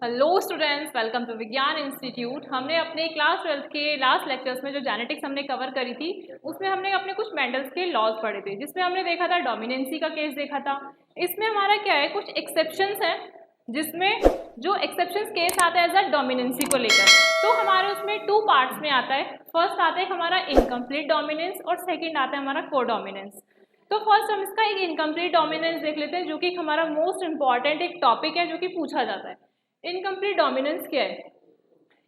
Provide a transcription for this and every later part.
Hello students, welcome to विज्ञान institute. हमने अपने क्लास 12th के लास्ट लेक्चर्स में जो जेनेटिक्स हमने कवर करी थी उसमें हमने अपने कुछ मेंडल्स के लॉज पढ़े थे, जिसमें हमने देखा था डोमिनेंसी का केस देखा था। इसमें हमारा क्या है, कुछ एक्सेप्शंस हैं, जिसमें जो एक्सेप्शंस केस आता है एज अ डोमिनेंसी को लेकर, तो हमारे उसमें 2 पार्ट्स में आता है। फर्स्ट आता है हमारा इनकम्प्लीट डोमिनेंस और सेकेंड आता है हमारा कोडोमिनेंस। तो फर्स्ट हम इसका एक इनकम्प्लीट डोमिनेंस देख लेते हैं, जो कि हमारा मोस्ट इंपॉर्टेंट एक टॉपिक है जो कि पूछा जाता है। इनकम्प्लीट डोमिनेंस क्या है?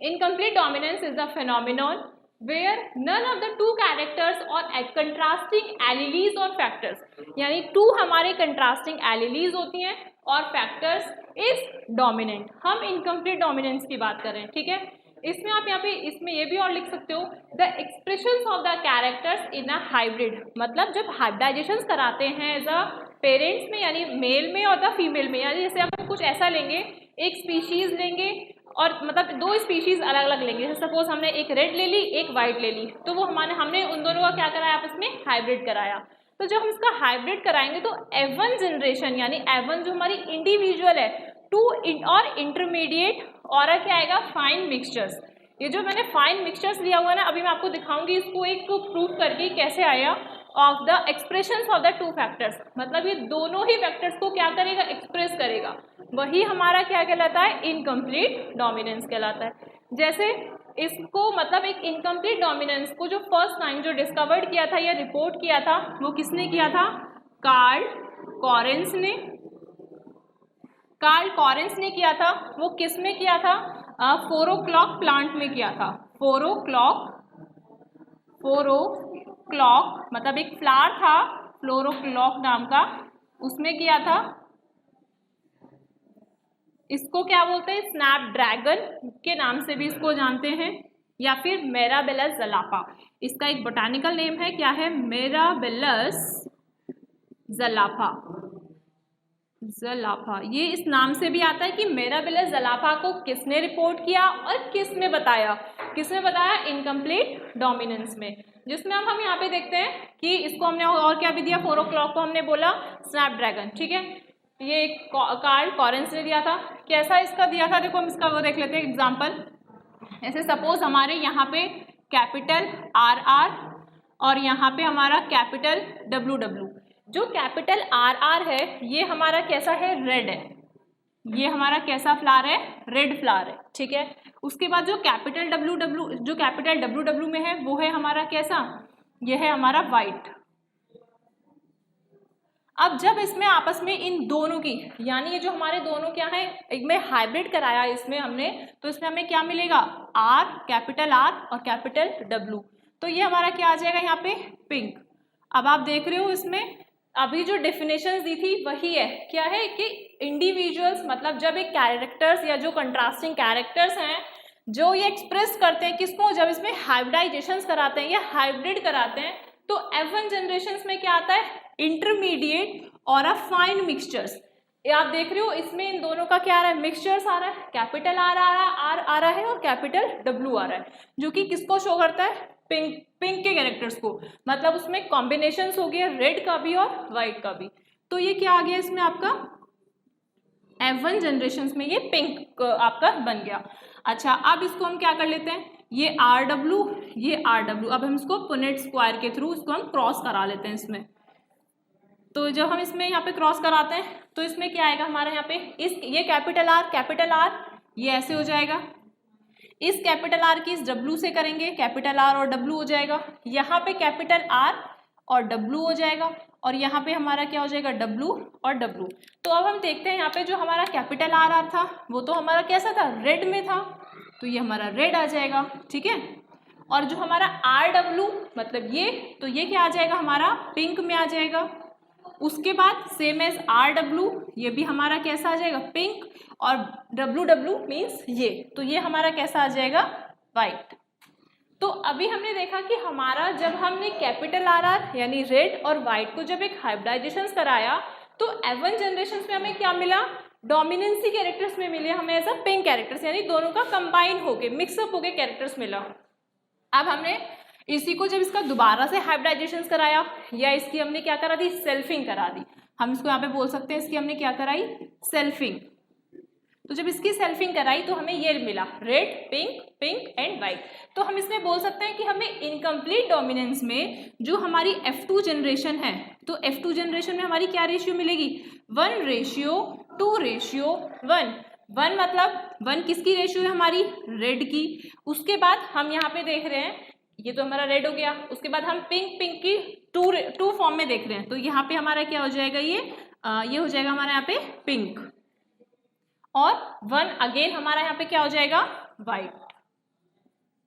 Incomplete dominance is the phenomenon where none of the two characters or contrasting alleles और factors, यानी 2 हमारे contrasting alleles होती हैं और factors is dominant। हम इनकम्प्लीट डोमिनेंस की बात कर रहे हैं, ठीक है। इसमें आप यहाँ पे इसमें ये भी और लिख सकते हो, the expressions of the characters in a hybrid, मतलब जब हाइब्रिडाइजेशन कराते हैं एज अ पेरेंट्स में, यानी मेल में और द फीमेल में, यानी जैसे आप कुछ ऐसा लेंगे, एक स्पीशीज लेंगे और मतलब 2 स्पीशीज अलग अलग लेंगे। जैसे सपोज हमने एक रेड ले ली, एक वाइट ले ली, तो वो हमने उन दोनों का क्या कराया, आपस में हाइब्रिड कराया। तो जब हम इसका हाइब्रिड कराएंगे तो F1 जनरेशन, यानी F1 जो हमारी इंडिविजुअल है, 2 और इंटरमीडिएट और क्या आएगा, फाइन मिक्सचर्स। ये जो मैंने फाइन मिक्सचर्स लिया हुआ है ना, अभी मैं आपको दिखाऊंगी इसको एक प्रूफ करके कैसे आया, of the expressions of the 2 factors, मतलब ये दोनों ही फैक्टर्स को क्या करेगा, एक्सप्रेस करेगा। वही हमारा क्या कहलाता है, इनकम्प्लीट डोमिनेंस कहलाता है। जैसे इसको मतलब एक इनकम्प्लीट डोमिनेंस को जो फर्स्ट टाइम जो डिस्कवर्ड किया था या रिपोर्ट किया था, वो किसने किया था, कार्ल कॉरेंस ने। कार्ल कॉरेंस ने किया था। वो किस में किया था, 4 o'clock प्लांट में किया था। 4 o'clock मतलब एक फ्लावर था, फ्लोरोक्लॉक नाम का, उसमें किया था। इसको क्या बोलते हैं, स्नैपड्रैगन के नाम से भी इसको जानते हैं, या फिर मिराबिलस ज़लापा। इसका एक बोटानिकल नेम है, क्या है, मिराबिलस ज़लापा। ये इस नाम से भी आता है कि मिराबिलस ज़लापा को किसने रिपोर्ट किया और किसने बताया, इनकम्प्लीट डोमिनेंस में। जिसमें हम यहाँ पे देखते हैं कि इसको हमने और क्या भी दिया, 4 o'clock को हमने बोला स्नैपड्रैगन, ठीक है। ये कार्ल कॉरेंस ने दिया था। कैसा इसका दिया था, देखो हम इसका वो देख लेते हैं एग्जाम्पल। ऐसे सपोज हमारे यहाँ पे कैपिटल RR और यहाँ पे हमारा कैपिटल WW। जो कैपिटल RR है ये हमारा कैसा है, रेड है। ये हमारा कैसा फ्लावर है, रेड फ्लावर है, ठीक है। उसके बाद जो कैपिटल WW में है वो है हमारा कैसा, ये है हमारा वाइट। अब जब इसमें आपस में इन दोनों की, यानी ये जो हमारे दोनों क्या है, एक में हाइब्रिड कराया इसमें हमने, तो इसमें हमें क्या मिलेगा, कैपिटल R और कैपिटल W। तो ये हमारा क्या आ जाएगा यहाँ पे, पिंक। अब आप देख रहे हो इसमें अभी जो डेफिनेशन दी थी वही है, क्या है कि इंडिविजुअल्स, मतलब जब एक कैरेक्टर्स या जो कंट्रास्टिंग कैरेक्टर्स हैं जो ये एक्सप्रेस करते हैं किसको, जब इसमें हाइब्रिडाइजेशन कराते हैं या हाइब्रिड कराते हैं, तो F1 जनरेशन में क्या आता है, इंटरमीडिएट और फाइन मिक्सचर्स। आप देख रहे हो इसमें इन दोनों का क्या आ रहा है, मिक्सचर्स आ रहा है, कैपिटल R आ रहा है और कैपिटल W आ रहा है, जो कि किसको शो करता है, पिंक के कैरेक्टर्स को। मतलब उसमें कॉम्बिनेशंस हो गए रेड का भी और वाइट का भी। तो ये क्या आ गया इसमें आपका, F1 जनरेशन में ये पिंक आपका बन गया। अच्छा, अब इसको हम क्या कर लेते हैं, ये RW, अब हम इसको पुनेट स्क्वायर के थ्रू इसको हम क्रॉस करा लेते हैं इसमें। तो जब हम इसमें यहाँ पे क्रॉस कराते हैं तो इसमें क्या आएगा हमारे यहाँ पे, ये कैपिटल R ये ऐसे हो जाएगा, इस कैपिटल R की इस W से करेंगे, कैपिटल R और W हो जाएगा। यहाँ पे कैपिटल R और W हो जाएगा और यहाँ पे हमारा क्या हो जाएगा, W और W। तो अब हम देखते हैं यहाँ पे जो हमारा कैपिटल R था वो तो हमारा कैसा था, रेड में था, तो ये हमारा रेड आ जाएगा, ठीक है। और जो हमारा RW मतलब ये, तो ये क्या आ जाएगा हमारा, पिंक में आ जाएगा। उसके बाद सेम एज RW, ये भी हमारा कैसा आ जाएगा, पिंक, और WW मीन्स ये, तो ये हमारा कैसा आ जाएगा, वाइट। तो अभी हमने देखा कि हमारा जब हमने कैपिटल RR यानी रेड और वाइट को जब एक हाइब्रिडाइजेशन कराया तो F1 जनरेशन में हमें क्या मिला, डोमिनेंसी कैरेक्टर्स में मिले हमें एज अ पिंक कैरेक्टर्स, यानी दोनों का कंबाइन होके मिक्सअप होके कैरेक्टर्स मिला। अब हमने इसी को जब इसका दोबारा से हाइब्रिडाइजेशन कराया या इसकी हमने क्या करा दी, सेल्फिंग करा दी, हम इसको यहाँ पे बोल सकते हैं इसकी हमने क्या कराई, सेल्फिंग। तो जब इसकी सेल्फिंग कराई तो हमें ये मिला red, pink, pink and white. तो हम इसमें बोल सकते हैं कि हमें इनकम्प्लीट डोमिनेंस में जो हमारी F2 जनरेशन है, तो F2 जनरेशन में हमारी क्या रेशियो मिलेगी, 1:2:1। 1 मतलब 1 किसकी रेशियो है, हमारी रेड की। उसके बाद हम यहाँ पे देख रहे हैं, ये तो हमारा रेड हो गया। उसके बाद हम पिंक की टू फॉर्म में देख रहे हैं, तो यहाँ पे हमारा क्या हो जाएगा, ये हो जाएगा हमारा यहाँ पे पिंक, और 1 अगेन हमारा यहाँ पे क्या हो जाएगा, वाइट।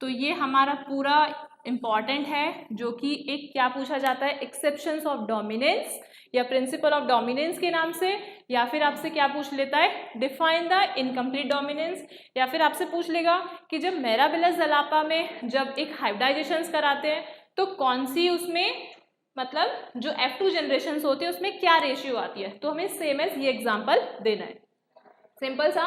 तो ये हमारा पूरा इंपॉर्टेंट है, जो कि एक क्या पूछा जाता है, एक्सेप्शंस ऑफ डोमिनेंस या प्रिंसिपल ऑफ डोमिनेंस के नाम से, या फिर आपसे क्या पूछ लेता है, डिफाइन द इनकम्प्लीट डोमिनेंस, या फिर आपसे पूछ लेगा कि जब मिराबिलस ज़लापा में जब एक हाइब्रिडाइजेशंस कराते हैं तो कौन सी उसमें मतलब जो F2 जनरेशन्स होती है उसमें क्या रेशियो आती है। तो हमें सेम एज ये एग्जाम्पल देना है। सिंपल सा,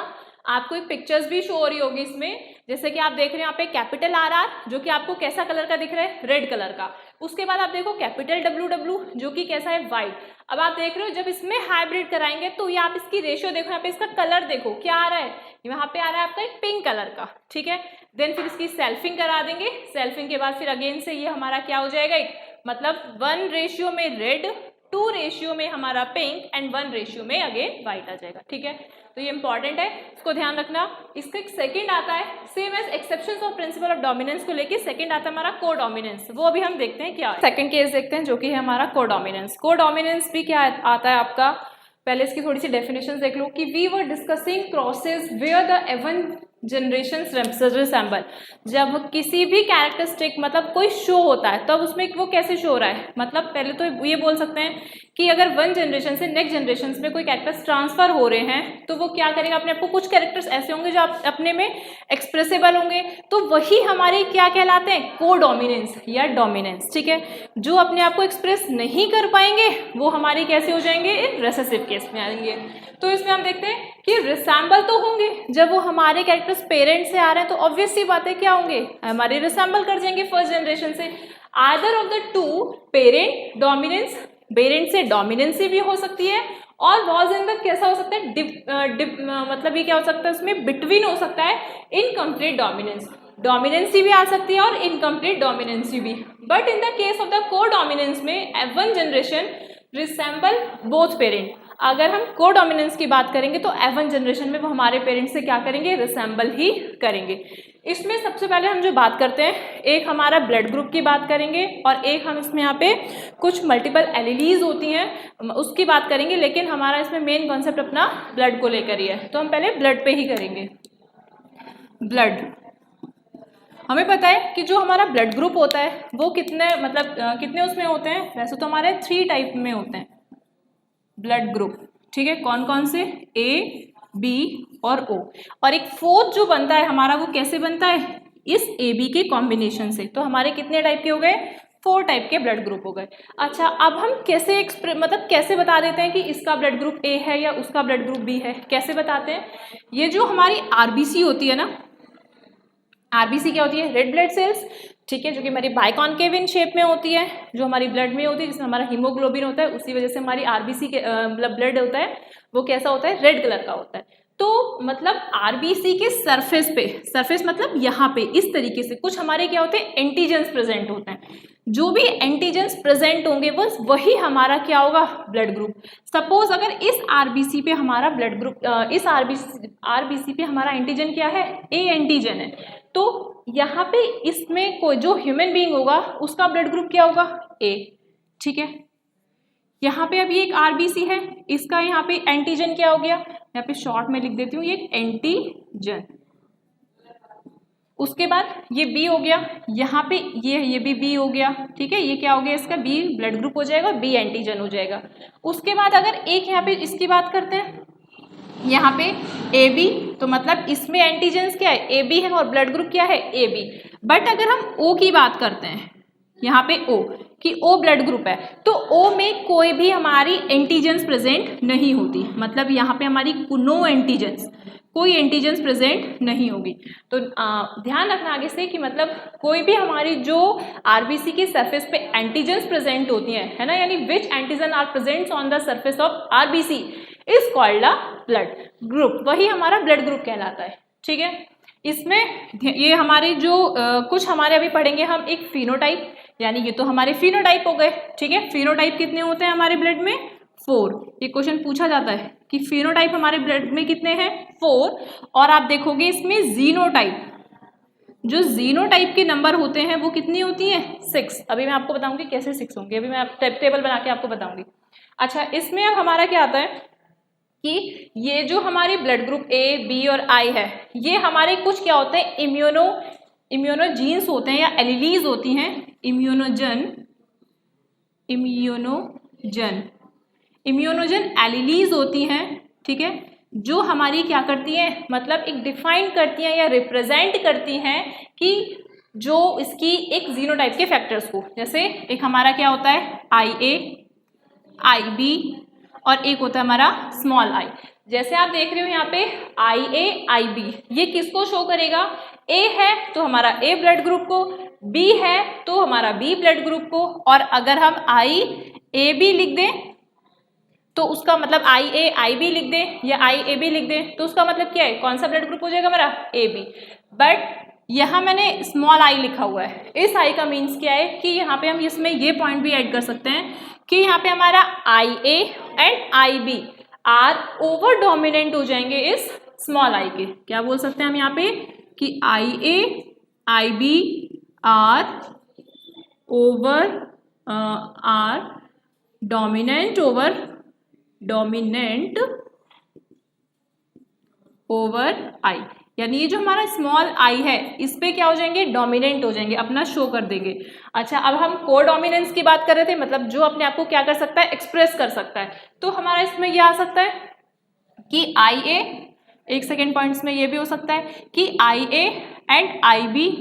आपको एक पिक्चर्स भी शो हो रही होगी इसमें, जैसे कि आप देख रहे हैं यहाँ पे कैपिटल RR जो कि आपको कैसा कलर का दिख रहा है, रेड कलर का। उसके बाद आप देखो कैपिटल WW जो कि कैसा है, वाइट। अब आप देख रहे हो जब इसमें हाइब्रिड कराएंगे तो ये आप इसकी रेशियो देखो, यहाँ पे इसका कलर देखो क्या आ रहा है, यहाँ पे आ रहा है आपका एक पिंक कलर का, ठीक है। देन फिर इसकी सेल्फिंग करा देंगे, सेल्फिंग के बाद फिर अगेन से ये हमारा क्या हो जाएगा, एक मतलब 1 रेशियो में रेड, 2 रेशियो में हमारा पिंक एंड 1 रेशियो में अगेन वाइट आ जाएगा, ठीक है। तो ये इंपॉर्टेंट है, इसको ध्यान रखना। इसका एक सेकंड आता है same as exceptions of principle of dominance को लेके, सेकंड आता है हमारा कोडोमिनेंस। वो अभी हम देखते हैं क्या है। सेकंड केस देखते हैं जो कि है हमारा कोडोमिनेंस। कोडोमिनेंस भी क्या आता है आपका, पहले इसकी थोड़ी सी डेफिनेशन देख लो कि we were discussing crosses where the F one generation resemble. जब किसी भी कैरेक्टरिस्टिक मतलब कोई शो होता है तब उसमें वो कैसे शो हो रहा है, मतलब पहले तो ये बोल सकते हैं कि अगर 1 जनरेशन से नेक्स्ट जनरेशन में कोई कैरेक्टर्स ट्रांसफर हो रहे हैं तो वो क्या करेगा, अपने आपको कुछ कैरेक्टर्स ऐसे होंगे जो आप अपने में एक्सप्रेसिबल होंगे, तो वही हमारे क्या कहलाते हैं, कोडोमिनेंस या डोमिनेंस, ठीक है। जो अपने आप को एक्सप्रेस नहीं कर पाएंगे वो हमारे कैसे हो जाएंगे, इन रिसेसिव केस में आएंगे। तो इसमें हम देखते हैं कि रिसेंबल तो होंगे, जब वो हमारे कैरेक्टर्स पेरेंट से आ रहे हैं तो ऑब्वियस सी बात है क्या होंगे, हमारे रिसेंबल कर जाएंगे फर्स्ट जनरेशन से। Either of the two, parent dominance, parent से डोमिनेंसी भी हो सकती है, और वॉज इन द कैसा हो सकता है, मतलब ये क्या हो सकता है, उसमें बिटवीन हो सकता है इनकम्प्लीट डोमिनेंस, डोमिनेंसी भी आ सकती है और इनकम्प्लीट डोमिनेंसी भी। But in the case of the codominance में F1 generation resemble both parent. अगर हम कोडोमिनेंस की बात करेंगे तो F1 जनरेशन में वो हमारे पेरेंट्स से क्या करेंगे, रिसेंबल ही करेंगे। इसमें सबसे पहले हम जो बात करते हैं, एक हमारा ब्लड ग्रुप की बात करेंगे और एक हम इसमें यहाँ पे कुछ मल्टीपल एलिलीज होती हैं उसकी बात करेंगे, लेकिन हमारा इसमें मेन कॉन्सेप्ट अपना ब्लड को लेकर ही है, तो हम पहले ब्लड पे ही करेंगे। ब्लड, हमें पता है कि जो हमारा ब्लड ग्रुप होता है वो कितने मतलब कितने उसमें होते हैं, वैसे तो हमारे 3 टाइप में होते हैं ब्लड ग्रुप, ठीक है। कौन कौन से, A, B और O, और एक 4th जो बनता है हमारा वो कैसे बनता है, इस AB के कॉम्बिनेशन से। तो हमारे कितने टाइप के हो गए, 4 टाइप के ब्लड ग्रुप हो गए। अच्छा, अब हम कैसे मतलब कैसे बता देते हैं कि इसका ब्लड ग्रुप A है या उसका ब्लड ग्रुप B है, कैसे बताते हैं। ये जो हमारी RBC होती है ना, RBC क्या होती है, रेड ब्लड सेल्स, ठीक है, जो कि हमारी बाइकॉन्केव इन शेप में होती है, जो हमारी ब्लड में होती है, जिसमें हमारा हीमोग्लोबिन होता है, उसी वजह से हमारी RBC के मतलब ब्लड होता है वो कैसा होता है, रेड कलर का होता है। तो मतलब RBC के सरफेस पे, सरफेस मतलब यहाँ पे इस तरीके से कुछ हमारे क्या होते हैं, एंटीजेंस प्रेजेंट होते हैं। जो भी एंटीजेंस प्रेजेंट होंगे बस वही हमारा क्या होगा, ब्लड ग्रुप। सपोज अगर इस RBC पे हमारा ब्लड ग्रुप, इस RBC पे हमारा एंटीजन क्या है, A एंटीजन है, तो यहाँ पे इसमें कोई जो ह्यूमन बीइंग होगा उसका ब्लड ग्रुप क्या होगा, A, ठीक है। यहाँ पे अभी एक RBC है, इसका यहाँ पे एंटीजन क्या हो गया, यहाँ पे शॉर्ट में लिख देती हूँ ये एंटीजन। उसके बाद ये B हो गया, यहाँ पे ये भी B हो गया, ठीक है। ये क्या हो गया, इसका B ब्लड ग्रुप हो जाएगा, B एंटीजन हो जाएगा। उसके बाद अगर एक यहाँ पे इसकी बात करते हैं, यहाँ पे AB, तो मतलब इसमें एंटीजेंस क्या है, AB है और ब्लड ग्रुप क्या है, AB। बट अगर हम O की बात करते हैं, यहाँ पे O कि O ब्लड ग्रुप है, तो O में कोई भी हमारी एंटीजेंस प्रेजेंट नहीं होती, मतलब यहाँ पे हमारी नो एंटीजेंस, कोई एंटीजेंस प्रेजेंट नहीं होगी। तो ध्यान रखना आगे से कि मतलब कोई भी हमारी जो RBC की सरफेस पे एंटीजेंस प्रेजेंट होती हैं, है ना, यानी which antigen are present on the surface of RBC, is called a blood group, वही हमारा ब्लड ग्रुप कहलाता है। ठीक है, इसमें ये हमारे जो कुछ हमारे अभी पढ़ेंगे हम एक फिनोटाइप, यानी ये तो हमारे फिनोटाइप हो गए। ठीक है, फिनोटाइप कितने होते हैं हमारे ब्लड में? 4। ये क्वेश्चन पूछा जाता है कि फिनोटाइप हमारे ब्लड में कितने हैं? 4। और आप देखोगे इसमें जीनोटाइप, जो जीनोटाइप के नंबर होते हैं वो कितनी होती हैं? 6। अभी मैं आपको बताऊंगी कैसे 6 होंगे, अभी मैं टेबल बना के आपको बताऊंगी। अच्छा, इसमें अब हमारा क्या आता है कि ये जो हमारी ब्लड ग्रुप ए, बी और आई है, ये हमारे कुछ क्या होते हैं? इम्यूनोजीन्स होते हैं या एलिलीज होती हैं। इम्यूनोजन एलिलीज होती हैं। ठीक है, जो हमारी क्या करती हैं, मतलब एक डिफाइन करती हैं या रिप्रेजेंट करती हैं कि जो इसकी एक जीनोटाइप के फैक्टर्स को, जैसे एक हमारा क्या होता है? IA, IB और एक होता है हमारा स्मॉल आई। जैसे आप देख रहे हो यहाँ पे IA, IB, ये किसको शो करेगा? A है तो हमारा A ब्लड ग्रुप को, B है तो हमारा B ब्लड ग्रुप को, और अगर हम IAB लिख दें तो उसका मतलब IA, IB लिख दें या IAB लिख दें तो उसका मतलब क्या है? कौन सा ब्लड ग्रुप हो जाएगा हमारा? AB। बट यहाँ मैंने स्मॉल आई लिखा हुआ है। इस आई का मीन्स क्या है कि यहाँ पे हम इसमें ये पॉइंट भी ऐड कर सकते हैं कि यहाँ पे हमारा IA and IB are over dominant हो जाएंगे इस स्मॉल आई के। क्या बोल सकते हैं हम यहाँ पे कि IA, IB are over dominant over I, यानी ये जो हमारा स्मॉल आई है इस पे क्या हो जाएंगे? डोमिनेंट हो जाएंगे, अपना शो कर देंगे। अच्छा, अब हम कोडोमिनेंस की बात कर रहे थे, मतलब जो अपने आप को क्या कर सकता है? एक्सप्रेस कर सकता है। तो हमारा इसमें यह आ सकता है कि IA, एक सेकेंड पॉइंट्स में ये भी हो सकता है कि IA and IB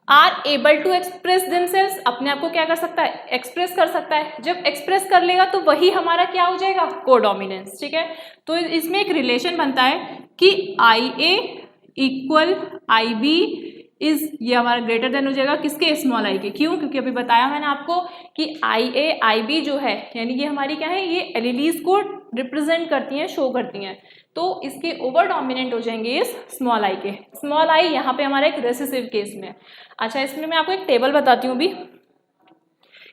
are able to express themselves, अपने आप को क्या कर सकता है? एक्सप्रेस कर सकता है। जब एक्सप्रेस कर लेगा तो वही हमारा क्या हो जाएगा? कोडोमिनेंस। ठीक है, तो इसमें एक रिलेशन बनता है कि IA इक्वल IB इज, ये हमारा ग्रेटर देन हो जाएगा किसके? स्मॉल आई के। क्यों? क्योंकि अभी बताया मैंने आपको कि IA, IB जो है, यानी ये हमारी क्या है? ये एलिलीज को रिप्रेजेंट करती हैं, शो करती हैं, तो इसके ओवर डोमिनेंट हो जाएंगे इस स्मॉल आई के। स्मॉल आई यहाँ पे हमारा एक रेसेसिव केस में। अच्छा, इसमें मैं आपको एक टेबल बताती हूँ भी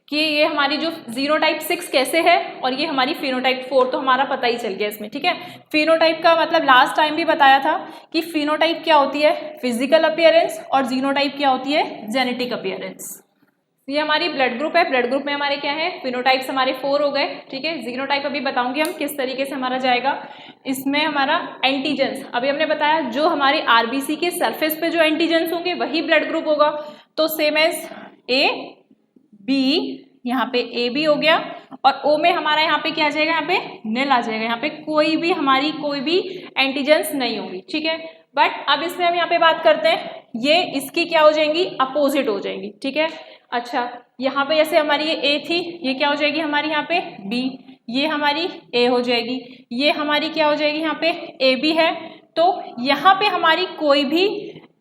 कि ये हमारी जो जीनोटाइप 6 कैसे है और ये हमारी फिनोटाइप 4, तो हमारा पता ही चल गया इसमें। ठीक है, फिनोटाइप का मतलब लास्ट टाइम भी बताया था कि फिनोटाइप क्या होती है? फिजिकल अपीयरेंस, और जीनोटाइप क्या होती है? Genetic appearance. ये हमारी ब्लड ग्रुप है, ब्लड ग्रुप में हमारे क्या है? फिनोटाइप्स हमारे 4 हो गए। ठीक है, जीनोटाइप अभी बताऊंगी हम किस तरीके से हमारा जाएगा। इसमें हमारा एंटीजेंस, अभी हमने बताया जो हमारे आरबीसी के सरफेस पे जो एंटीजेंस होंगे वही ब्लड ग्रुप होगा। तो सेम एज A, B, यहाँ पे AB हो गया, और O में हमारा यहाँ पे क्या आ जाएगा? यहाँ पे निल आ जाएगा, यहाँ पे कोई भी एंटीजेंस नहीं होगी। ठीक है, बट अब इसमें हम यहाँ पे बात करते हैं, ये इसकी क्या हो जाएंगी? अपोजिट हो जाएंगी। ठीक है, अच्छा, यहाँ पे जैसे हमारी ये A थी, ये क्या हो जाएगी हमारी यहाँ पे? B, ये हमारी A हो जाएगी, ये हमारी क्या हो जाएगी? यहाँ पे AB है। तो यहाँ पे हमारी कोई भी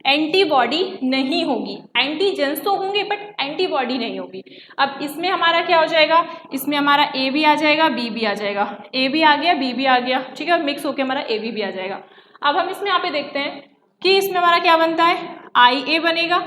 एंटीबॉडी नहीं होगी, एंटीजेंस तो होंगे बट एंटीबॉडी नहीं होगी। अब इसमें हमारा क्या हो जाएगा? इसमें हमारा A भी आ जाएगा, B भी आ जाएगा, A भी आ गया, B भी आ गया। ठीक है, और मिक्स होके हमारा AB भी आ जाएगा। अब हम इसमें यहाँ पे देखते हैं कि इसमें हमारा क्या बनता है? IA बनेगा,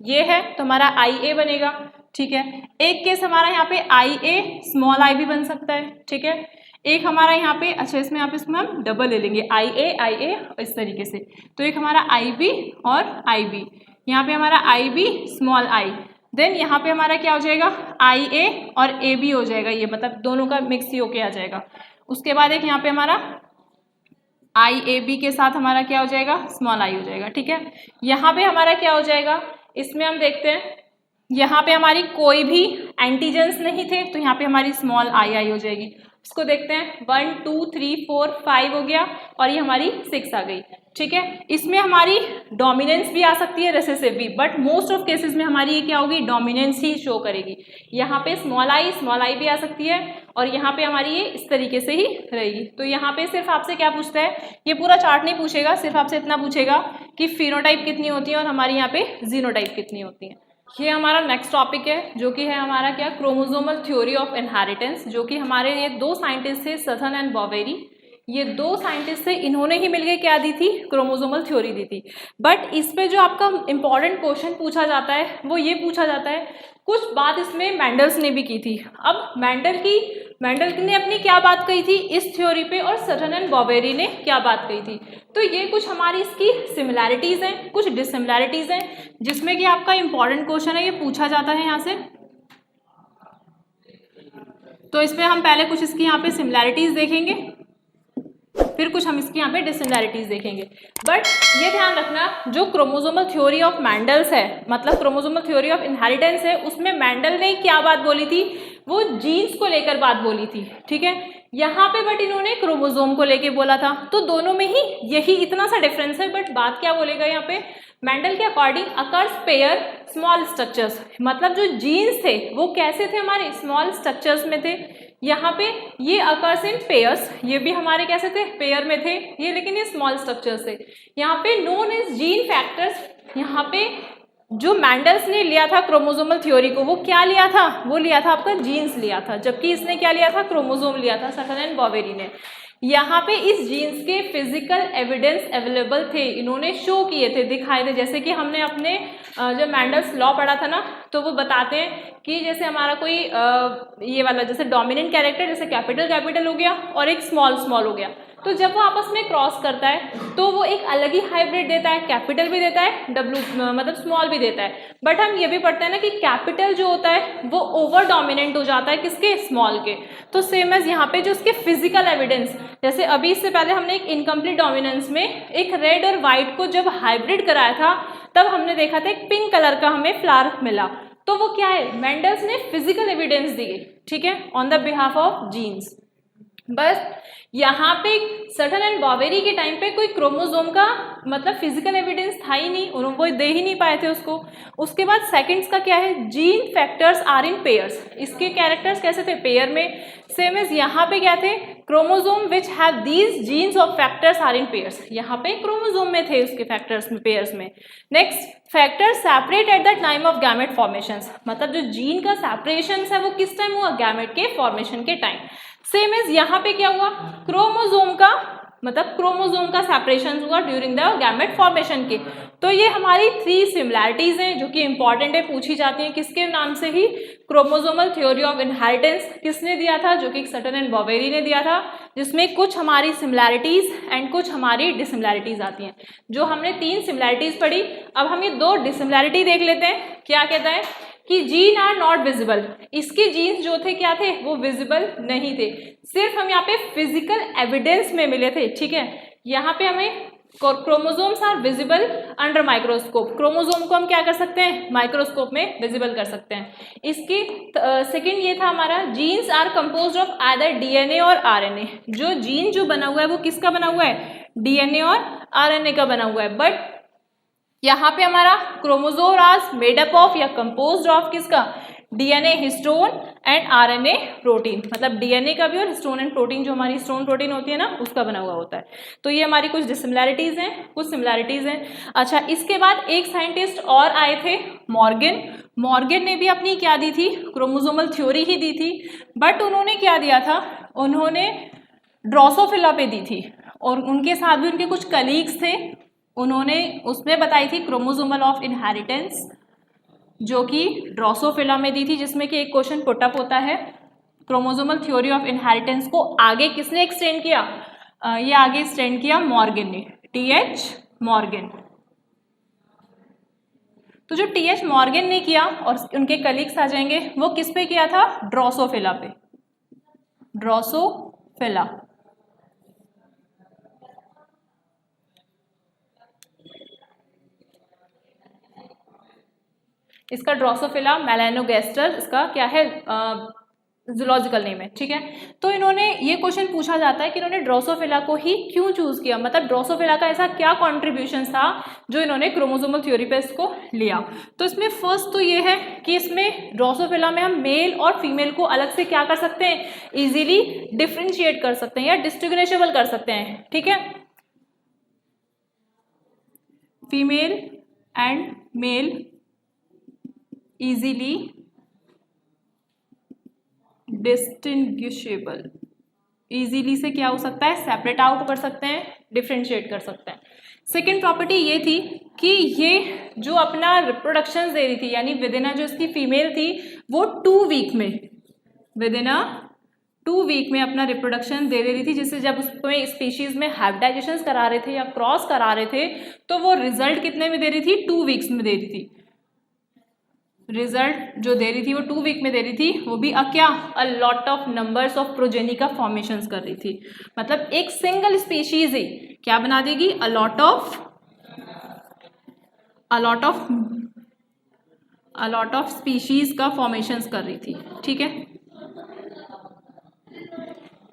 ये है तो हमारा IA बनेगा। ठीक है, एक केस हमारा यहाँ पे IA स्मॉल आई भी बन सकता है। ठीक है, एक हमारा यहाँ पे, अच्छा इसमें यहाँ पे इसमें हम डबल ले लेंगे, IA इस तरीके से। तो एक हमारा IB और IB, यहाँ पे हमारा IB स्मॉल आई, देन यहाँ पे हमारा क्या हो जाएगा? IA और AB हो जाएगा, ये मतलब दोनों का मिक्स ही होके आ जाएगा। उसके बाद एक यहाँ पे हमारा IAB के साथ हमारा क्या हो जाएगा? स्मॉल आई हो जाएगा। ठीक है, यहाँ पे हमारा क्या हो जाएगा? इसमें हम देखते हैं, यहाँ पे हमारी कोई भी एंटीजेंस नहीं थे तो यहाँ पे हमारी स्मॉल आई हो जाएगी। इसको देखते हैं, 1 2 3 4 5 हो गया और ये हमारी 6 आ गई। ठीक है, इसमें हमारी डोमिनेंस भी आ सकती है, रेसेसिव भी, बट मोस्ट ऑफ केसेस में हमारी ये क्या होगी? डोमिनेंस ही शो करेगी। यहाँ पे स्मॉल आई भी आ सकती है और यहाँ पे हमारी ये इस तरीके से ही रहेगी। तो यहाँ पे सिर्फ आपसे क्या पूछता है? ये पूरा चार्ट नहीं पूछेगा, सिर्फ आपसे इतना पूछेगा कि फिनोटाइप कितनी होती है और हमारी यहाँ पे जीनोटाइप कितनी होती है। ये हमारा नेक्स्ट टॉपिक है जो कि है हमारा क्या, क्रोमोसोमल थ्योरी ऑफ इनहेरिटेंस, जो कि हमारे ये दो साइंटिस्ट थे, सथन एंड बॉवेरी। ये दो साइंटिस्ट थे, इन्होंने ही मिलकर क्या दी थी, क्रोमोसोमल थ्योरी दी थी। बट इस पे जो आपका इंपॉर्टेंट क्वेश्चन पूछा जाता है वो ये पूछा जाता है, कुछ बात इसमें मेंडल्स ने भी की थी। अब मेंडल ने अपनी क्या बात कही थी इस थ्योरी पे, और सटन एंड बॉवेरी ने क्या बात कही थी। तो ये कुछ हमारी इसकी सिमिलैरिटीज़ हैं, कुछ डिससिमिलैरिटीज़ हैं, जिसमें कि आपका इंपॉर्टेंट क्वेश्चन है, ये पूछा जाता है यहाँ से। तो इसमें हम पहले कुछ इसकी यहाँ पे सिमिलैरिटीज़ देखेंगे, फिर कुछ हम इसकी यहाँ पे डिससिमिलैरिटीज़ देखेंगे। बट ये ध्यान रखना, जो क्रोमोसोमल थ्योरी ऑफ मेंडल्स है, मतलब क्रोमोसोमल थ्योरी ऑफ इनहेरिटेंस है, उसमें मेंडल ने क्या बात बोली थी, वो जीन्स को लेकर बात बोली थी, ठीक है। यहाँ पे बट इन्होंने क्रोमोसोम को लेके बोला था, तो दोनों में ही यही इतना सा डिफरेंस है। बट बात क्या बोलेगा यहाँ पे, मेंडल के according occurs pair small structures, मतलब जो जीन्स थे वो कैसे थे, हमारे स्मॉल स्ट्रक्चर्स में थे। यहाँ पे ये अकर्स इन पेयर्स, ये भी हमारे कैसे थे, पेयर में थे ये, लेकिन ये स्मॉल स्ट्रक्चर्स थे। यहाँ पे नोन इज जीन फैक्टर्स, यहाँ पे जो मेंडल्स ने लिया था क्रोमोसोमल थ्योरी को, वो क्या लिया था, वो लिया था आपका जीन्स लिया था, जबकि इसने क्या लिया था, क्रोमोसोम लिया था, सटन एंड बॉवेरी ने। यहाँ पे इस जीन्स के फिजिकल एविडेंस अवेलेबल थे, इन्होंने शो किए थे, दिखाए थे। जैसे कि हमने अपने जब मेंडल्स लॉ पढ़ा था ना, तो वो बताते हैं कि जैसे हमारा कोई ये वाला जैसे डोमिनेंट कैरेक्टर, जैसे कैपिटल हो गया और एक स्मॉल हो गया, तो जब वो आपस में क्रॉस करता है तो वो एक अलग ही हाइब्रिड देता है, कैपिटल भी देता है, मतलब स्मॉल भी देता है। बट हम ये भी पढ़ते हैं ना कि कैपिटल जो होता है वो ओवर डोमिनेंट हो जाता है किसके, स्मॉल के। तो सेम एज यहाँ पे जो उसके फिजिकल एविडेंस, जैसे अभी इससे पहले हमने एक इनकम्प्लीट डोमिनेंस में एक रेड और वाइट को जब हाइब्रिड कराया था, तब हमने देखा था एक पिंक कलर का हमें फ्लावर मिला। तो वो क्या है, मेंडल्स ने फिजिकल एविडेंस दी, ठीक है, on the behalf of genes. बस यहाँ पे सटन एंड बॉवेरी के टाइम पे कोई क्रोमोसोम का मतलब फिजिकल एविडेंस था ही नहीं, और वो दे ही नहीं पाए थे उसको। उसके बाद सेकंड्स का क्या है, gene factors are in pairs, इसके कैरेक्टर्स कैसे थे, पेयर में। सेम एज यहाँ पे क्या थे, chromosome which have these genes of factors are in pairs, यहाँ पे क्रोमोसोम में थे उसके फैक्टर्स में, पेयर्स में। Next, factor separate at the time of gamete formations, मतलब जो जीन का सेपरेशन है वो किस टाइम हुआ, गैमेट के फॉर्मेशन के टाइम। सेम एज यहाँ पे क्या हुआ, क्रोमोसोम का मतलब क्रोमोसोम का सेपरेशन हुआ ड्यूरिंग द गैमेट फॉर्मेशन के। तो ये हमारी 3 सिमिलैरिटीज हैं जो कि इंपॉर्टेंट है, पूछी जाती हैं किसके नाम से ही, क्रोमोसोमल थ्योरी ऑफ इनहेरिटेंस किसने दिया था, जो कि सटन एंड बॉवेरी ने दिया था, जिसमें कुछ हमारी सिमिलैरिटीज एंड कुछ हमारी डिसिमिलैरिटीज आती हैं। जो हमने 3 सिमिलैरिटीज पढ़ी, अब हम ये 2 डिसिमिलैरिटी देख लेते हैं। क्या कहता है कि जीन आर नॉट विजिबल, इसके जीन्स जो थे क्या थे, वो विजिबल नहीं थे, सिर्फ हम यहाँ पे फिजिकल एविडेंस में मिले थे, ठीक है। यहाँ पे हमें chromosomes are visible under microscope, chromosome को हम क्या कर सकते हैं, माइक्रोस्कोप में विजिबल कर सकते हैं। इसकी सेकंड ये था हमारा, genes are composed of either DNA और आरएनए, जो जीन जो बना हुआ है वो किसका बना हुआ है, डीएनए और आरएनए का बना हुआ है। बट यहाँ पे हमारा chromosome are made up of या कंपोज्ड ऑफ किसका, DNA, histone and RNA protein, मतलब डीएनए का भी और हिस्टोन एंड प्रोटीन, जो हमारी हिस्टोन प्रोटीन होती है ना, उसका बना हुआ होता है। तो ये हमारी कुछ डिसिमिलैरिटीज हैं, कुछ सिमिलैरिटीज हैं। अच्छा, इसके बाद एक साइंटिस्ट और आए थे, मॉर्गन ने भी अपनी क्या दी थी, क्रोमोसोमल थ्योरी ही दी थी। बट उन्होंने क्या दिया था, उन्होंने ड्रोसोफिला पे दी थी, और उनके साथ भी उनके कुछ कलीग्स थे, उन्होंने उसमें बताई थी क्रोमोसोमल ऑफ इनहेरिटेंस, जो कि ड्रोसोफिला में दी थी, जिसमें कि एक क्वेश्चन पुट अप होता है, क्रोमोसोमल थ्योरी ऑफ इनहेरिटेंस को आगे किसने एक्सटेंड किया, ये आगे एक्सटेंड किया मॉर्गन ने, टीएच मॉर्गन। तो जो टीएच मॉर्गन ने किया और उनके कलीग्स आ जाएंगे, वो किस पे किया था, ड्रोसोफिला पे, ड्रोसोफिला। इसका ड्रोसोफिला मेलानोगैस्टर, इसका क्या है, जूलॉजिकल नेम है, ठीक है। तो इन्होंने ये क्वेश्चन पूछा जाता है कि इन्होंने ड्रोसोफिला को ही क्यों चूज किया, मतलब ड्रोसोफिला का ऐसा क्या कॉन्ट्रीब्यूशन था जो इन्होंने क्रोमोसोमल थ्योरी पे इसको लिया। तो इसमें फर्स्ट तो ये है कि इसमें ड्रोसोफिला में हम मेल और फीमेल को अलग से क्या कर सकते हैं, इजीली डिफ्रेंशिएट कर सकते हैं या डिस्टिंग्विशेबल कर सकते हैं, ठीक है। Female and male easily distinguishable, easily से क्या हो सकता है, सेपरेट आउट कर सकते हैं, डिफ्रेंशिएट कर सकते हैं। सेकेंड प्रॉपर्टी ये थी कि ये जो अपना रिप्रोडक्शन दे रही थी, यानी विद इन जो इसकी फीमेल थी वो 2 वीक में, विद इन 2 वीक में अपना रिप्रोडक्शन दे रही थी, जिससे जब उसमें स्पीशीज में हाइब्रिडाइजेशन करा रहे थे या क्रॉस करा रहे थे तो वो रिजल्ट कितने में दे रही थी, 2 वीक्स में दे रही थी। रिजल्ट जो दे रही थी वो 2 वीक में दे रही थी, वो भी क्या, a lot of numbers of progeny का फॉर्मेशंस कर रही थी। मतलब एक सिंगल स्पीशीज ही क्या बना देगी, अ लॉट ऑफ स्पीशीज का फॉर्मेशंस कर रही थी। ठीक है,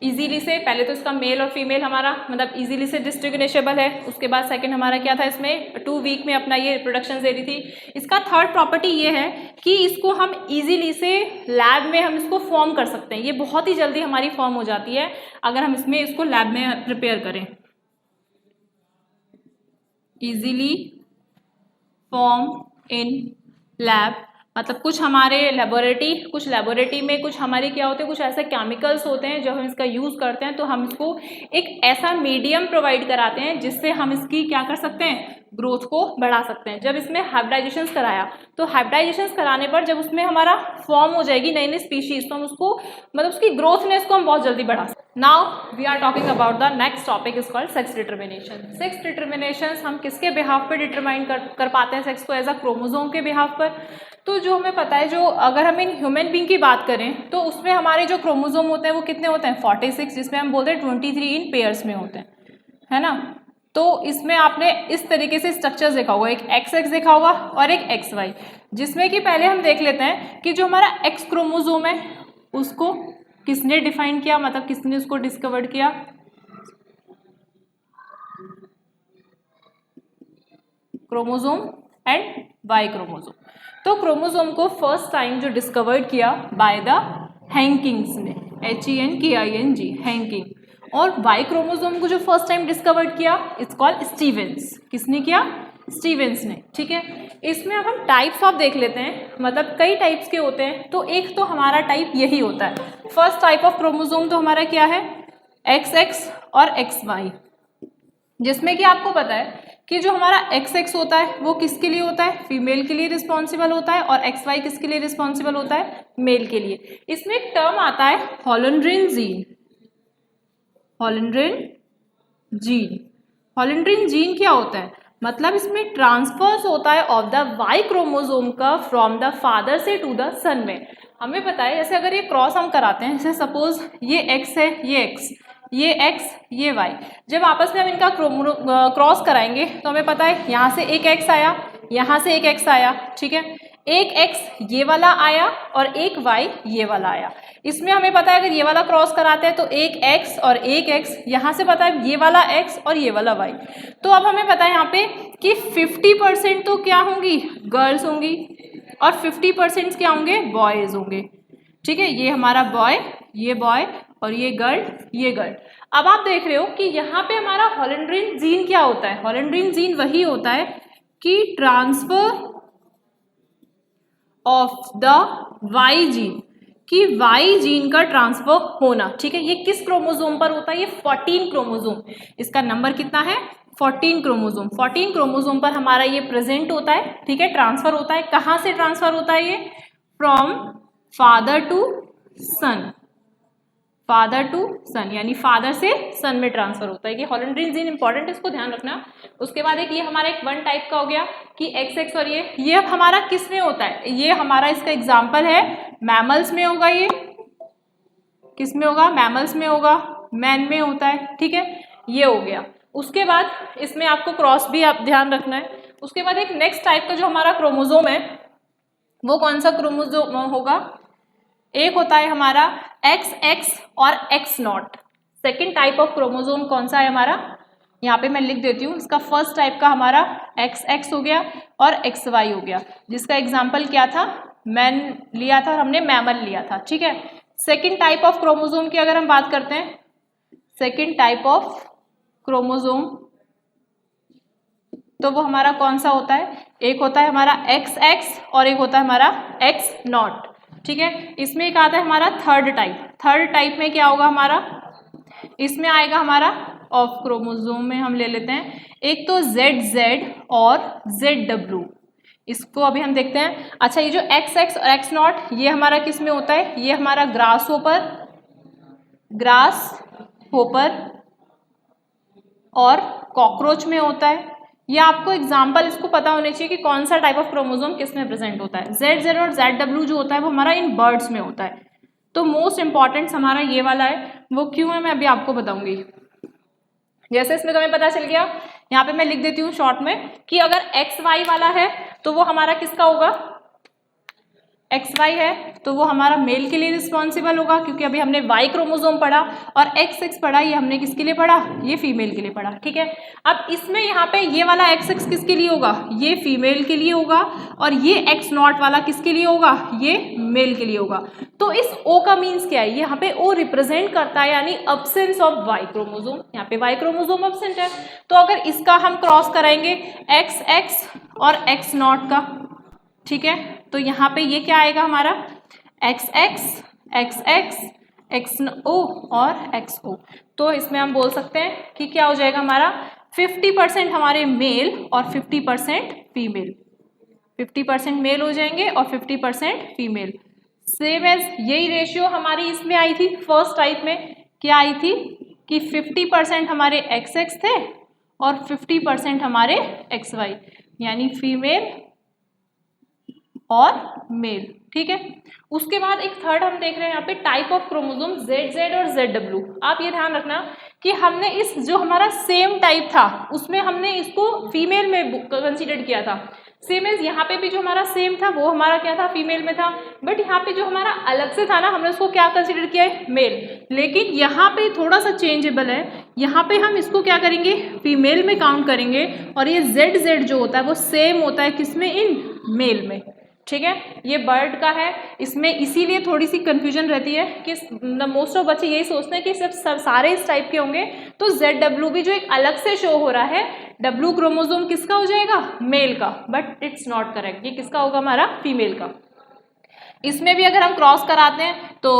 इजीली से, पहले तो इसका मेल और फीमेल हमारा मतलब इजीली से डिस्टिंग्विशेबल है, उसके बाद सेकंड हमारा क्या था, इसमें 2 वीक में अपना ये रिप्रोडक्शन दे रही थी। इसका थर्ड प्रॉपर्टी ये है कि इसको हम इजीली से लैब में हम इसको फॉर्म कर सकते हैं, ये बहुत ही जल्दी हमारी फॉर्म हो जाती है अगर हम इसमें इसको लैब में प्रिपेयर करें। इजीली फॉर्म इन लैब, मतलब कुछ लेबोरेटरी में कुछ हमारी क्या होते हैं, कुछ ऐसे केमिकल्स होते हैं जब हम इसका यूज़ करते हैं तो हम इसको एक ऐसा मीडियम प्रोवाइड कराते हैं जिससे हम इसकी क्या कर सकते हैं, ग्रोथ को बढ़ा सकते हैं। जब इसमें हाइब्रिडाइजेशन कराया तो हाइब्रिडाइजेशन कराने पर जब उसमें हमारा फॉर्म हो जाएगी नई नई स्पीशीज, तो हम उसको मतलब उसकी ग्रोथनेस को हम बहुत जल्दी बढ़ा सकते हैं। Now we are talking about the next topic is called sex determination. Sex determination हम किसके बिहाफ पे डिटरमाइन कर पाते हैं सेक्स को, एज अ क्रोमोसोम के बिहाफ पर। तो जो हमें पता है, जो अगर हम इन ह्यूमन बींग की बात करें तो उसमें हमारे जो क्रोमोसोम होते हैं वो कितने होते हैं, 46, जिसमें हम बोलते हैं 23 इन पेयर्स में होते हैं, है ना। तो इसमें आपने इस तरीके से स्ट्रक्चर्स देखा होगा, एक XX देखा होगा और एक XY, जिसमें कि पहले हम देख लेते हैं कि जो हमारा X क्रोमोसोम है उसको किसने डिफाइन किया, मतलब किसने उसको डिस्कवर्ड किया, क्रोमोसोम एंड Y क्रोमोसोम। तो क्रोमोसोम को फर्स्ट टाइम जो डिस्कवर्ड किया बाय द हैंकिंग्स ने, HENKING, हैंकिंग। और Y क्रोमोसोम को जो फर्स्ट टाइम डिस्कवर्ड किया इट्स कॉल्ड स्टीवेंस। किसने किया, स्टीवेंस ने। ठीक है, इसमें अब हम टाइप्स ऑफ देख लेते हैं, मतलब कई टाइप्स के होते हैं। तो एक तो हमारा टाइप यही होता है, फर्स्ट टाइप ऑफ क्रोमोसोम तो हमारा क्या है, XX और XY, जिसमें कि आपको पता है कि जो हमारा XX होता है वो किसके लिए होता है, फीमेल के लिए रिस्पॉन्सिबल होता है, और XY किसके लिए रिस्पॉन्सिबल होता है, मेल के लिए। इसमें एक टर्म आता है हॉलंड्रिन जीन। हॉलंड्रिन जीन क्या होता है, मतलब इसमें ट्रांसफर्स होता है ऑफ द Y क्रोमोसोम का फ्रॉम द फादर से टू द सन में। हमें पता है जैसे अगर ये क्रॉस हम कराते हैं, जैसे सपोज ये X है, ये X, ये X, ये Y, जब आपस में हम इनका क्रॉस कराएंगे तो हमें पता है यहाँ से एक X आया, यहाँ से एक X आया। ठीक है, एक X ये वाला आया और एक Y ये वाला आया। इसमें हमें पता है अगर ये वाला क्रॉस कराते हैं तो एक X और एक X, यहाँ से पता है ये वाला X और ये वाला Y। तो अब हमें पता है यहाँ पे कि 50% तो क्या होंगी, गर्ल्स होंगी, और 50% क्या होंगे, बॉयज होंगे। ठीक है, ये हमारा बॉय, ये बॉय, और ये गर्ल, ये गर्ल। अब आप देख रहे हो कि यहाँ पे हमारा हॉलंड्रिन जीन क्या होता है, हॉलंड्रिन जीन वही होता है कि transfer of the Y gene, कि Y जीन का ट्रांसफर होना। ठीक है, ये किस क्रोमोसोम पर होता है, ये 14 क्रोमोसोम, इसका नंबर कितना है, 14 क्रोमोसोम। 14 क्रोमोसोम पर हमारा ये प्रेजेंट होता है। ठीक है, ट्रांसफर होता है, कहाँ से ट्रांसफर होता है, ये from father to son, father to son, यानी फादर से सन में ट्रांसफर होता है। कि हॉलंड्रिन जीन इंपॉर्टेंट, इसको ध्यान रखना। उसके बाद एक ये हमारा एक वन टाइप का हो गया कि XX, और ये अब हमारा किस में होता है, ये हमारा इसका एग्जाम्पल है मैमल्स में होगा, ये किस में होगा, मैमल्स में होगा, मैन में होता है। ठीक है, ये हो गया। उसके बाद इसमें आपको क्रॉस भी आप ध्यान रखना है। उसके बाद एक नेक्स्ट टाइप का जो हमारा क्रोमोसोम है वो कौन सा क्रोमोसोम होगा, एक होता है हमारा XX और X0। Second type of chromosome कौन सा है हमारा, यहाँ पे मैं लिख देती हूँ। इसका फर्स्ट टाइप का हमारा XX हो गया और XY हो गया, जिसका एग्जाम्पल क्या था, मैन लिया था और हमने मैमल लिया था। ठीक है, सेकेंड टाइप ऑफ क्रोमोसोम की अगर हम बात करते हैं, सेकेंड टाइप ऑफ क्रोमोसोम तो वो हमारा कौन सा होता है, एक होता है हमारा XX और एक होता है हमारा X0, ठीक है। इसमें एक आता है हमारा थर्ड टाइप में क्या होगा हमारा, इसमें आएगा हमारा ऑफ क्रोमोसोम में हम ले लेते हैं, एक तो ZZ और ZW, इसको अभी हम देखते हैं। अच्छा, ये जो XX और X0 ये हमारा किस में होता है, ये हमारा ग्रास होपर और कॉकरोच में होता है। ये आपको एग्जाम्पल इसको पता होने चाहिए कि कौन सा टाइप ऑफ क्रोमोसोम किस में प्रेजेंट होता है। ZZ और ZW जो होता है वो हमारा इन बर्ड्स में होता है। तो मोस्ट इंपॉर्टेंट हमारा ये वाला है, वो क्यों है मैं अभी आपको बताऊंगी। जैसे इसमें तुम्हें पता चल गया, यहाँ पे मैं लिख देती हूँ शॉर्ट में कि अगर XY वाला है तो वो हमारा किसका होगा, XY है तो वो हमारा मेल के लिए रिस्पॉन्सिबल होगा, क्योंकि अभी हमने Y क्रोमोसोम पढ़ा, और XX पढ़ा, ये हमने किसके लिए पढ़ा, ये फीमेल के लिए पढ़ा, ठीक है। अब इसमें यहाँ पे ये वाला XX किसके लिए होगा, ये फीमेल के लिए होगा, और ये X0 वाला किसके लिए होगा, ये मेल के लिए होगा। तो इस O का मीन्स क्या है, यहाँ पे O रिप्रेजेंट करता है यानी अब्सेंस ऑफ Y क्रोमोसोम, यहाँ पे Y क्रोमोसोम अब्सेंट है। तो अगर इसका हम क्रॉस कराएंगे XX और X0 का, ठीक है, तो यहाँ पे ये क्या आएगा हमारा XX, XX, XO और XO। तो इसमें हम बोल सकते हैं कि क्या हो जाएगा हमारा 50% हमारे मेल और 50% फीमेल, 50% मेल हो जाएंगे और 50% फीमेल। सेम एज यही रेशियो हमारी इसमें आई थी फर्स्ट टाइप में, क्या आई थी कि 50% हमारे XX थे और 50% हमारे XY, यानी फीमेल और मेल, ठीक है। उसके बाद एक थर्ड हम देख रहे हैं यहाँ पे टाइप ऑफ क्रोमोसोम ZZ और ZW। आप ये ध्यान रखना कि हमने इस जो हमारा सेम टाइप था उसमें हमने इसको फीमेल में कंसीडर किया था। सेम एज यहाँ पे भी जो हमारा सेम था वो हमारा क्या था, फीमेल में था, बट यहाँ पे जो हमारा अलग से था ना, हमने उसको क्या कंसीडर किया है, मेल। लेकिन यहाँ पे थोड़ा सा चेंजेबल है, यहाँ पे हम इसको क्या करेंगे, फीमेल में काउंट करेंगे, और ये ZZ जो होता है वो सेम होता है किसमें, इन मेल में, ठीक है। ये बर्ड का है, इसमें इसीलिए थोड़ी सी कंफ्यूजन रहती है कि मोस्ट ऑफ बच्चे यही सोचते हैं कि सब सारे इस टाइप के होंगे, तो ZW भी जो एक अलग से शो हो रहा है, W क्रोमोसोम किसका हो जाएगा, मेल का, बट इट्स नॉट करेक्ट, ये किसका होगा, हमारा फीमेल का। इसमें भी अगर हम क्रॉस कराते हैं तो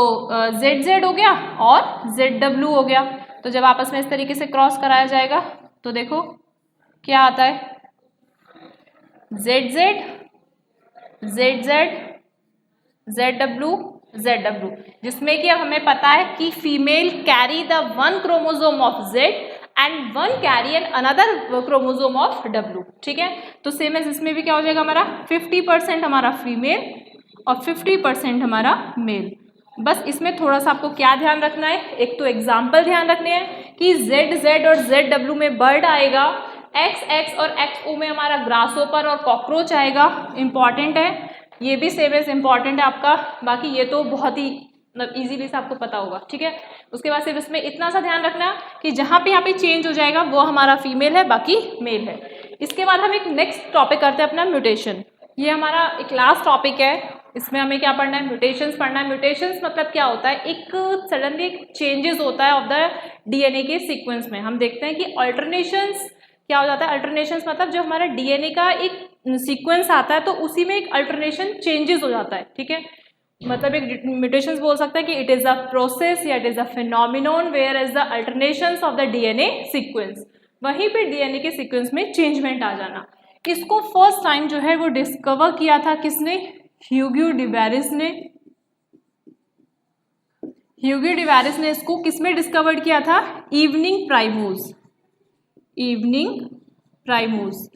ZZ हो गया और ZW हो गया। तो जब आपस में इस तरीके से क्रॉस कराया जाएगा तो देखो क्या आता है, ZZ, ZZ, ZW, ZW, जिसमें कि अब हमें पता है कि female carry the one chromosome of Z and one carry an another chromosome of W, ठीक है। तो सेम एज इसमें भी क्या हो जाएगा हमारा 50% हमारा फीमेल और 50% हमारा मेल। बस इसमें थोड़ा सा आपको क्या ध्यान रखना है, एक तो एग्जाम्पल ध्यान रखने हैं कि ZZ और ZW में बर्ड आएगा, XX और XO में हमारा ग्रासहोपर और कॉकरोच आएगा, इंपॉर्टेंट है, ये भी सेम एज इंपॉर्टेंट है आपका। बाकी ये तो बहुत ही इजीली से आपको पता होगा, ठीक है। उसके बाद सिर्फ इसमें इतना सा ध्यान रखना कि जहाँ पे यहाँ पे चेंज हो जाएगा वो हमारा फीमेल है, बाकी मेल है। इसके बाद हम एक नेक्स्ट टॉपिक करते हैं अपना म्यूटेशन। ये हमारा एक लास्ट टॉपिक है, इसमें हमें क्या पढ़ना है, म्यूटेशंस पढ़ना है। म्यूटेशंस मतलब क्या होता है, एक सडनली एक चेंजेस होता है ऑफ द डीएनए के सीक्वेंस में। हम देखते हैं कि अल्टरनेशंस क्या हो जाता है, अल्टरनेशंस मतलब जो हमारा डीएनए का एक सीक्वेंस आता है तो उसी में एक अल्टरनेशन चेंजेस हो जाता है, ठीक है। मतलब एक म्यूटेशंस बोल सकते हैं कि इट इज अ प्रोसेस या it is a phenomenon where is the alternations of the DNA sequence, वहीं पे डीएनए के सीक्वेंस में चेंजमेंट आ जाना। इसको फर्स्ट टाइम जो है वो डिस्कवर किया था किसने, ह्यूगो डिवेरिस ने। ह्यूगो डिवेरिस ने इसको किसमें डिस्कवर किया था, इवनिंग प्राइमोस, इवनिंग प्राइमोस।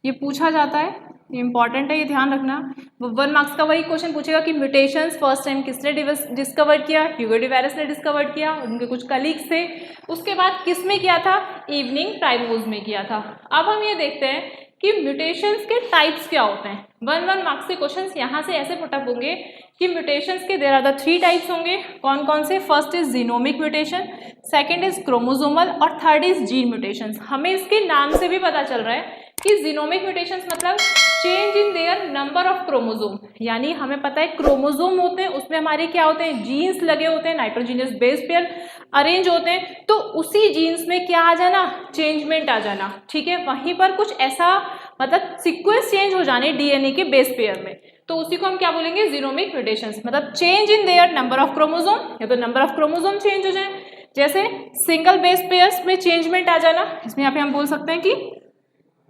ये पूछा जाता है, इंपॉर्टेंट है, ये ध्यान रखना। 1 मार्क्स का वही क्वेश्चन पूछेगा कि म्यूटेशंस फर्स्ट टाइम किसने डिस्कवर किया, ह्यूगो डिवेरिस ने डिस्कवर किया, उनके कुछ कलीग्स थे। उसके बाद किस में किया था, इवनिंग प्राइमोस में किया था। अब हम ये देखते हैं कि म्यूटेशंस के टाइप्स क्या होते हैं। 1 मार्क्स के क्वेश्चंस यहाँ से ऐसे पुटअप होंगे कि म्यूटेशंस के देयर आर द 3 टाइप्स होंगे। कौन कौन से, first is genomic mutation, second is chromosomal और थर्ड इज जीन म्यूटेशंस। हमें इसके नाम से भी पता चल रहा है कि जीनोमिक म्यूटेशंस मतलब change in their number of chromosome, यानी हमें पता है क्रोमोसोम होते हैं, उसमें हमारे क्या होते हैं, जीन्स लगे होते हैं, नाइट्रोजनियस बेस पेयर अरेंज होते हैं, तो उसी जीन्स में क्या आ जाना, चेंजमेंट आ जाना, ठीक है। वहीं पर कुछ ऐसा मतलब सीक्वेंस चेंज हो जाने डीएनए के बेस पेयर में, तो उसी को हम क्या बोलेंगे, जीनोमिक म्यूटेशंस, मतलब change in their number of chromosome, या तो नंबर ऑफ क्रोमोसोम चेंज हो जाए, जैसे सिंगल बेस पेयर्स में चेंजमेंट आ जाना, इसमें यहाँ पे हम बोल सकते हैं कि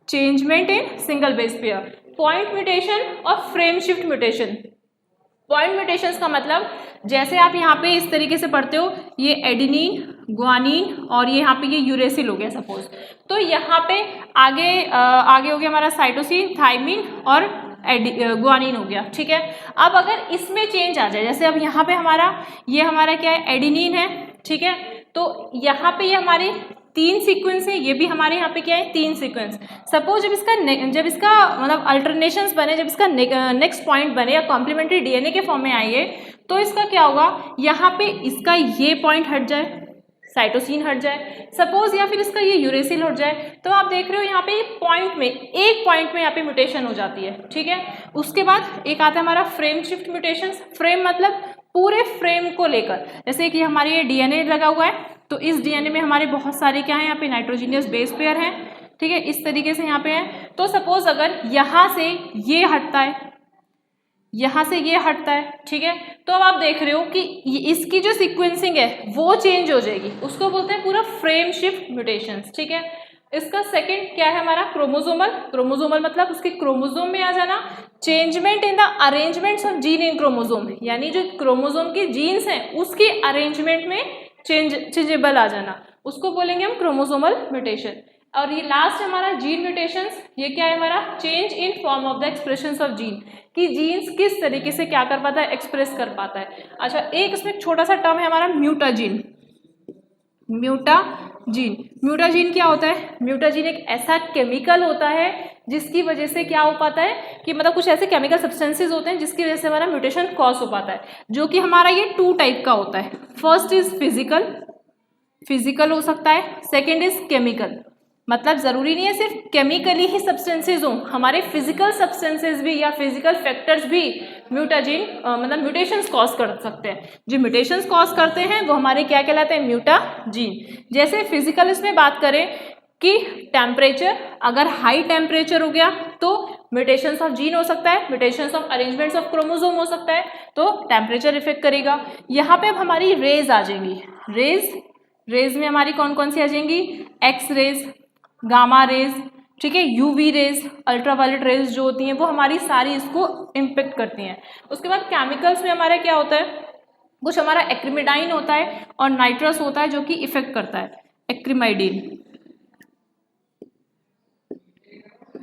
changement in single base pair. Point mutation और frame shift mutation. Point mutations का मतलब जैसे आप यहाँ पे इस तरीके से पढ़ते हो, ये एडेनिन, ग्वानिन और ये यहाँ पे ये यूरेसिल हो गया सपोज, तो यहाँ पे आगे हो गया हमारा साइटोसिन, थाइमिन और ग्वानिन हो गया, ठीक है। अब अगर इसमें चेंज आ जाए, जैसे अब यहाँ पे ये हमारा क्या है, एडेनिन है, ठीक है, तो यहाँ पे ये हमारे 3 सीक्वेंस है, ये भी हमारे यहाँ पे क्या है, 3 सीक्वेंस। सपोज जब इसका मतलब अल्टरनेशंस बने, जब इसका नेक्स्ट पॉइंट बने या कॉम्प्लीमेंट्री डीएनए के फॉर्म में आएंगे, तो इसका क्या होगा, यहाँ पे इसका ये पॉइंट हट जाए, साइटोसिन हट जाए सपोज, या फिर इसका ये यूरेसिल हट जाए, तो आप देख रहे हो यहाँ पे एक पॉइंट में यहाँ पे म्यूटेशन हो जाती है, ठीक है। उसके बाद एक आता है हमारा फ्रेम शिफ्ट म्यूटेशन। फ्रेम मतलब पूरे फ्रेम को लेकर, जैसे कि हमारे ये डीएनए लगा हुआ है, तो इस डीएनए में हमारे बहुत सारे क्या है, यहाँ पे नाइट्रोजनियस बेस पेयर हैं, ठीक है, इस तरीके से यहाँ पे है। तो सपोज अगर यहाँ से ये हटता है, यहाँ से ये हटता है, ठीक है, तो अब आप देख रहे हो कि इसकी जो सीक्वेंसिंग है वो चेंज हो जाएगी, उसको बोलते हैं पूरा फ्रेम शिफ्ट म्यूटेशंस, ठीक है। इसका सेकंड क्या है हमारा, क्रोमोसोमल मतलब उसके क्रोमोसोम में आ जाना, changement in the arrangements of gene in chromosome, यानी जो क्रोमोसोम के जीन्स हैं उसके अरेंजमेंट में चेंजेबल आ जाना, उसको बोलेंगे हम क्रोमोसोमल म्यूटेशन। और ये लास्ट हमारा जीन म्यूटेशंस, ये क्या है हमारा, change in form of the expressions of gene, कि जीन्स किस तरीके से क्या कर पाता है, एक्सप्रेस कर पाता है। अच्छा, एक इसमें छोटा सा टर्म है हमारा म्यूटाजीन। म्यूटाजीन क्या होता है, म्यूटाजीन एक ऐसा केमिकल होता है जिसकी वजह से क्या हो पाता है कि मतलब कुछ ऐसे केमिकल सब्सटेंसेस होते हैं जिसकी वजह से हमारा म्यूटेशन कॉज हो पाता है, जो कि हमारा ये 2 टाइप का होता है। फर्स्ट इज फिजिकल हो सकता है, सेकेंड इज केमिकल, मतलब जरूरी नहीं है सिर्फ केमिकली ही सब्सटेंसेज हों, हमारे फिजिकल सब्सटेंसेज भी या फिजिकल फैक्टर्स भी म्यूटाजीन मतलब म्यूटेशंस कॉज कर सकते हैं। जो म्यूटेशंस कॉज करते हैं वो हमारे क्या कहलाते हैं, म्यूटाजीन। जैसे फिजिकल इसमें बात करें कि टेम्परेचर, अगर हाई टेम्परेचर हो गया तो म्यूटेशंस ऑफ जीन हो सकता है, mutations of arrangements of chromosome हो सकता है, तो टेम्परेचर इफेक्ट करेगा। यहाँ पे अब हमारी रेज आ जाएंगी, रेज में हमारी कौन कौन सी आ जाएंगी, एक्स रेज, गामा रेज, ठीक है, यूवी रेज, अल्ट्रावायलेट रेज जो होती हैं वो हमारी सारी इसको इम्पेक्ट करती हैं। उसके बाद केमिकल्स में हमारा क्या होता है, कुछ हमारा एक्रिमिडाइन होता है और नाइट्रस होता है जो कि इफेक्ट करता है।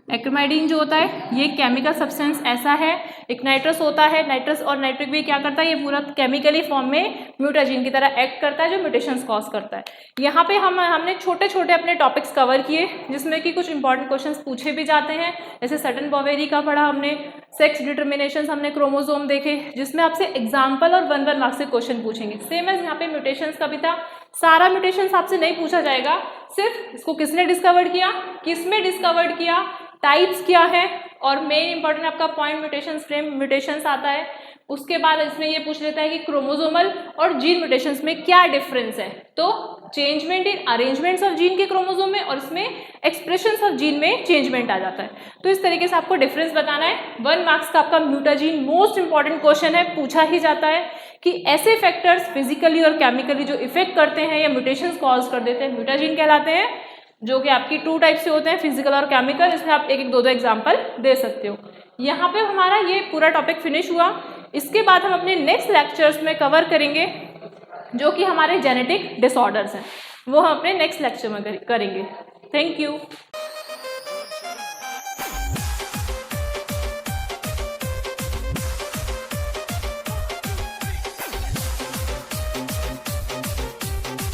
एक्रिमाइडिन जो होता है ये केमिकल सब्सटेंस ऐसा है, एक नाइट्रस होता है, नाइट्रस और नाइट्रिक भी क्या करता है, ये पूरा केमिकली फॉर्म में म्यूटाजीन की तरह एक्ट करता है जो म्यूटेशंस कॉज करता है। यहाँ पे हमने छोटे छोटे अपने टॉपिक्स कवर किए जिसमें कि कुछ इंपॉर्टेंट क्वेश्चंस पूछे भी जाते हैं, जैसे सटन बॉवेरी का पढ़ा हमने, सेक्स डिटर्मिनेशन हमने क्रोमोसोम देखे जिसमें आपसे एग्जाम्पल और 1 मार्क्स से क्वेश्चन पूछेंगे। सेम एज यहाँ पे म्यूटेशंस का भी था, सारा म्यूटेशंस आपसे नहीं पूछा जाएगा, सिर्फ इसको किसने डिस्कवर्ड किया, किसमें डिस्कवर्ड किया, टाइप्स क्या है, और मेन इंपॉर्टेंट आपका पॉइंट म्यूटेशंस, फ्रेम म्यूटेशंस आता है। उसके बाद इसमें ये पूछ लेता है कि क्रोमोसोमल और जीन म्यूटेशंस में क्या डिफरेंस है, तो changement in arrangements of gene के क्रोमोसोम में और इसमें एक्सप्रेशंस ऑफ जीन में चेंजमेंट आ जाता है। तो इस तरीके से आपको डिफरेंस बताना है। 1 मार्क्स का आपका म्यूटाजीन मोस्ट इंपॉर्टेंट क्वेश्चन है, पूछा ही जाता है कि ऐसे फैक्टर्स फिजिकली और केमिकली जो इफेक्ट करते हैं या म्यूटेशंस कॉज कर देते हैं म्यूटाजीन कहलाते हैं, जो कि आपकी 2 टाइप से होते हैं, फिजिकल और केमिकल। इसमें आप 1-1, 2-2 एग्जाम्पल दे सकते हो। यहाँ पे हमारा ये पूरा टॉपिक फिनिश हुआ। इसके बाद हम अपने नेक्स्ट लेक्चर्स में कवर करेंगे जो कि हमारे जेनेटिक डिसऑर्डर्स हैं, वो हम अपने नेक्स्ट लेक्चर में करेंगे। Thank you.